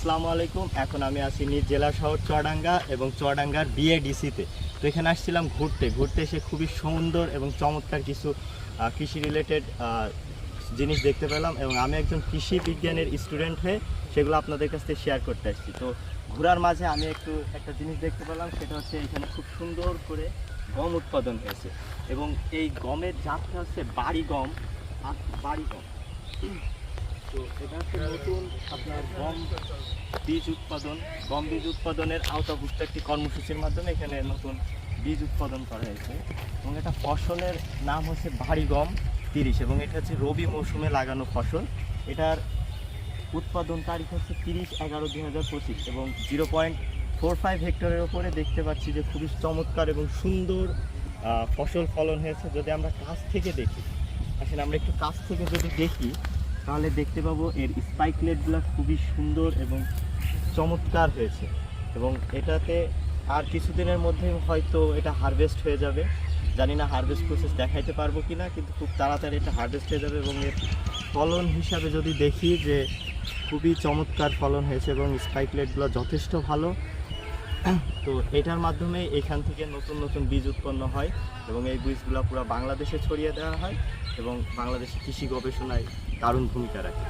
আসসালামু আলাইকুম। এখন আমি আছি নিজ জেলা শহর চুয়াডাঙ্গা এবং চুয়াডাঙ্গার বিএডিসিতে। তো এখানে আসছিলাম ঘুরতে এসে খুবই সুন্দর এবং চমৎকার কিছু কৃষি রিলেটেড জিনিস দেখতে পেলাম এবং আমি একজন কৃষি বিজ্ঞানের স্টুডেন্ট হয়ে সেগুলো আপনাদের কাছ থেকে শেয়ার করতে আসছি। তো ঘোরার মাঝে আমি একটা জিনিস দেখতে পেলাম, সেটা হচ্ছে এখানে খুব সুন্দর করে গম উৎপাদন হয়েছে এবং এই গমের জাতটা হচ্ছে বাড়ি গম। তো এটা হচ্ছে নতুন আপনার গম বীজ উৎপাদনের আওতাভুক্ত একটি কর্মসূচির মাধ্যমে এখানে নতুন বীজ উৎপাদন করা হয়েছে এবং এটা ফসলের নাম হচ্ছে ভারী গম 30 এবং এটা হচ্ছে রবি মৌসুমে লাগানো ফসল। এটার উৎপাদন তারিখ হচ্ছে 30/11/2025 এবং 0.45 হেক্টরের ওপরে দেখতে পাচ্ছি যে খুবই চমৎকার এবং সুন্দর ফসল ফলন হয়েছে। যদি আমরা কাছ থেকে দেখি, আসলে আমরা একটু কাছ থেকে যদি দেখি তাহলে দেখতে পাবো এর স্পাইকলেটগুলো খুবই সুন্দর এবং চমৎকার হয়েছে এবং এটাতে আর কিছুদিনের মধ্যে হয়তো এটা হারভেস্ট হয়ে যাবে। জানি না হারভেস্ট প্রসেস দেখাইতে পারবো কি না, কিন্তু খুব তাড়াতাড়ি এটা হারভেস্ট হয়ে যাবে এবং এর ফলন হিসাবে যদি দেখি যে খুবই চমৎকার ফলন হয়েছে এবং স্পাইকলেটগুলো যথেষ্ট ভালো। তো এটার মাধ্যমে এখান থেকে নতুন নতুন বীজ উৎপন্ন হয় এবং এই বীজগুলো পুরো বাংলাদেশে ছড়িয়ে দেওয়া হয় এবং বাংলাদেশের কৃষি গবেষণায় দারুণ ভূমিকা রাখে।